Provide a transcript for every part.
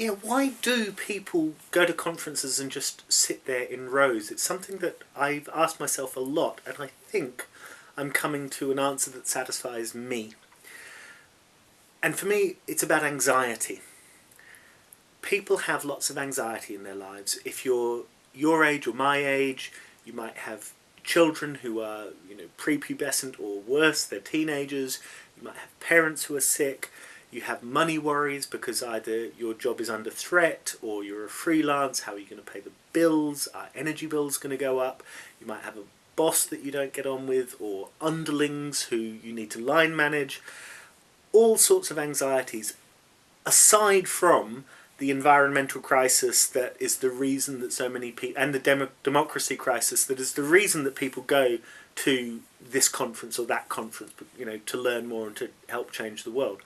yeah, why do people go to conferences and just sit there in rows? It's something that I've asked myself a lot, and I think I'm coming to an answer that satisfies me. And for me, it's about anxiety. People have lots of anxiety in their lives. If you're your age or my age, you might have children who are, prepubescent or worse, they're teenagers. You might have parents who are sick. You have money worries because either your job is under threat or you're a freelance. How are you going to pay the bills? Are energy bills going to go up? You might have a boss that you don't get on with, or underlings who you need to line manage. All sorts of anxieties, aside from the environmental crisis that is the reason that so many people, and the democracy crisis that is the reason that people go to this conference or that conference, to learn more and to help change the world.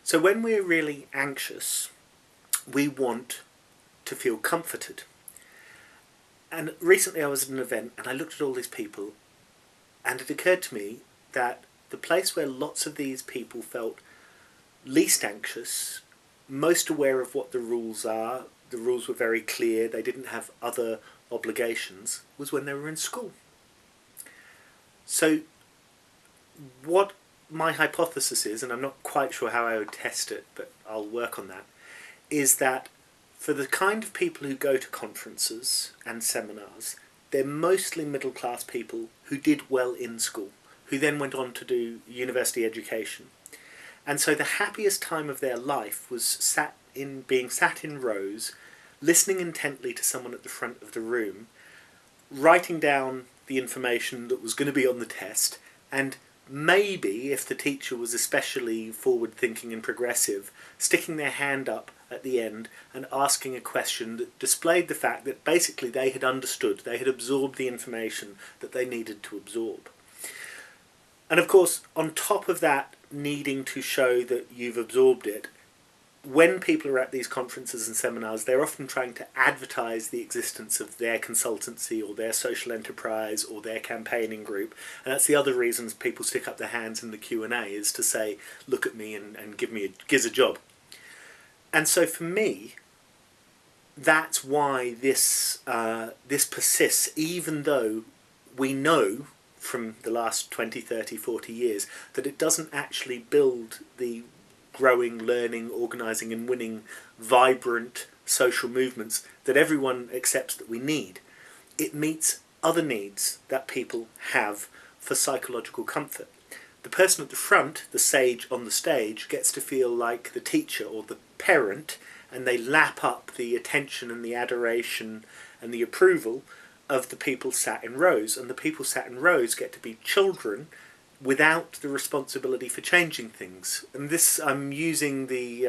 So when we're really anxious, we want to feel comforted. And recently I was at an event and I looked at all these people, and it occurred to me that the place where lots of these people felt least anxious, most aware of what the rules are, the rules were very clear, they didn't have other obligations, was when they were in school. So what my hypothesis is, and I'm not quite sure how I would test it, but I'll work on that, is that for the kind of people who go to conferences and seminars, they're mostly middle class people who did well in school, who then went on to do university education. And so the happiest time of their life was being sat in rows, listening intently to someone at the front of the room, writing down the information that was going to be on the test, and maybe, if the teacher was especially forward-thinking and progressive, sticking their hand up at the end and asking a question that displayed the fact that basically they had understood, they had absorbed the information that they needed to absorb. And of course, on top of that, needing to show that you've absorbed it, when people are at these conferences and seminars, they're often trying to advertise the existence of their consultancy or their social enterprise or their campaigning group. And that's the other reasons people stick up their hands in the Q&A, is to say, look at me and give us a job. And so for me, that's why this persists, even though we know from the last 20, 30, 40 years that it doesn't actually build the growing, learning, organising and winning, vibrant social movements that everyone accepts that we need. It meets other needs that people have for psychological comfort. The person at the front, the sage on the stage, gets to feel like the teacher or the parent, and they lap up the attention and the adoration and the approval of the people sat in rows. And the people sat in rows get to be children without the responsibility for changing things. And this, I'm using the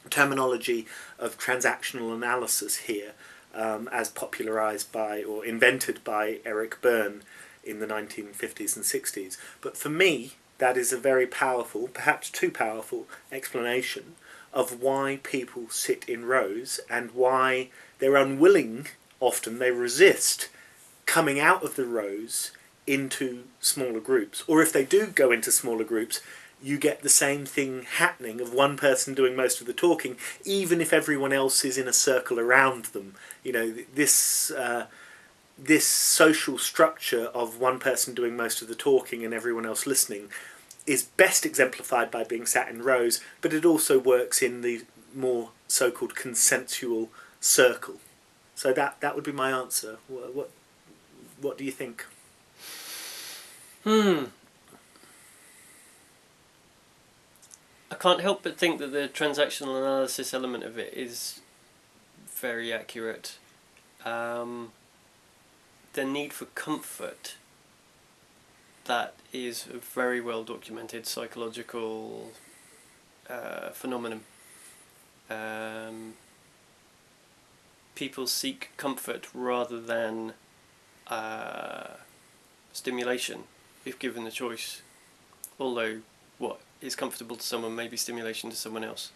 terminology of transactional analysis here, as popularised by or invented by Eric Berne in the 1950s and 60s. But for me, that is a very powerful, perhaps too powerful, explanation of why people sit in rows and why they're unwilling, often they resist, coming out of the rows into smaller groups. Or if they do go into smaller groups, you get the same thing happening of one person doing most of the talking, even if everyone else is in a circle around them. This social structure of one person doing most of the talking and everyone else listening is best exemplified by being sat in rows, but it also works in the more so-called consensual circle. So that would be my answer. What do you think? I can't help but think that the transactional analysis element of it is very accurate. The need for comfort, that is a very well documented psychological phenomenon. People seek comfort rather than stimulation, if given the choice. Although what is comfortable to someone may be stimulation to someone else.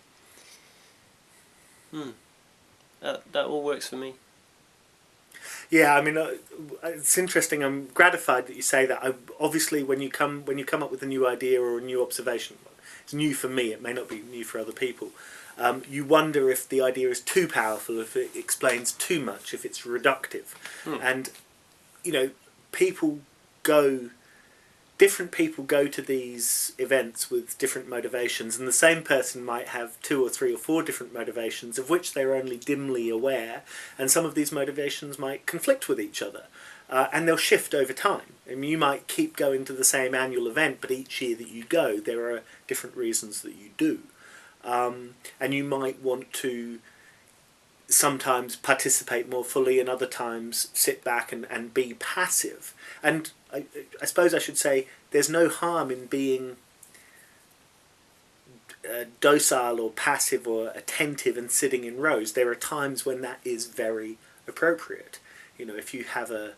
That all works for me. Yeah, I mean, it's interesting. I'm gratified that you say that. Obviously, when you come up with a new idea or a new observation, it's new for me. It may not be new for other people. You wonder if the idea is too powerful, if it explains too much, if it's reductive, and people go. Different people go to these events with different motivations, and the same person might have 2 or 3 or 4 different motivations, of which they're only dimly aware, and some of these motivations might conflict with each other, and they'll shift over time. I mean, you might keep going to the same annual event, but each year that you go, there are different reasons that you do. And you might want to sometimes participate more fully and other times sit back and be passive. And I suppose I should say there's no harm in being docile or passive or attentive and sitting in rows. There are times when that is very appropriate. If you have a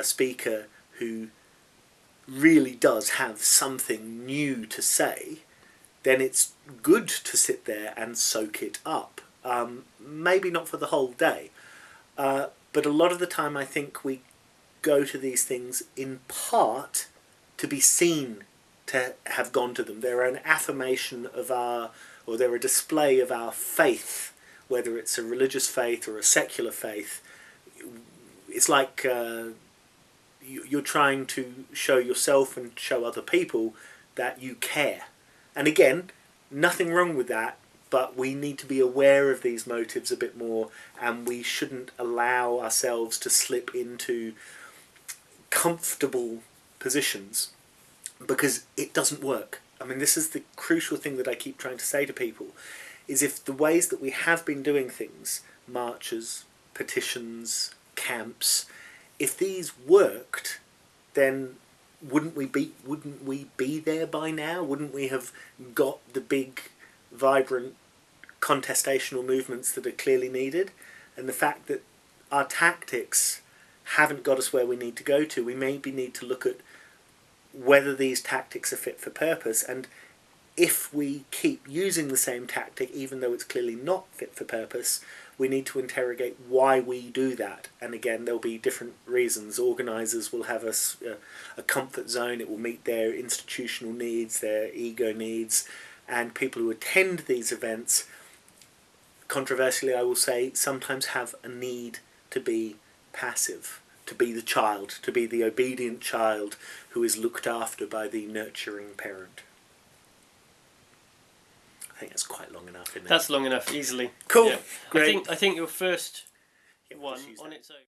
speaker who really does have something new to say, then it's good to sit there and soak it up. Maybe not for the whole day, but a lot of the time I think we go to these things in part to be seen to have gone to them. They're an affirmation of or they're a display of our faith, whether it's a religious faith or a secular faith. It's like you're trying to show yourself and show other people that you care. And again, nothing wrong with that, but we need to be aware of these motives a bit more, and we shouldn't allow ourselves to slip into comfortable positions because it doesn't work. I mean, this is the crucial thing that I keep trying to say to people, is if the ways that we have been doing things, marches, petitions, camps, if these worked, then wouldn't we be there by now? Wouldn't we have got the big, vibrant contestational movements that are clearly needed? And the fact that our tactics haven't got us where we need to go to, we maybe need to look at whether these tactics are fit for purpose, and if we keep using the same tactic even though it's clearly not fit for purpose, we need to interrogate why we do that. And again, there'll be different reasons. Organisers will have a comfort zone. It will meet their institutional needs, their ego needs, and people who attend these events, controversially I will say, sometimes have a need to be passive, to be the child, to be the obedient child who is looked after by the nurturing parent. I think that's quite long enough, isn't it? That's long enough, easily. Cool. Yeah. Great. I think your first one on its own.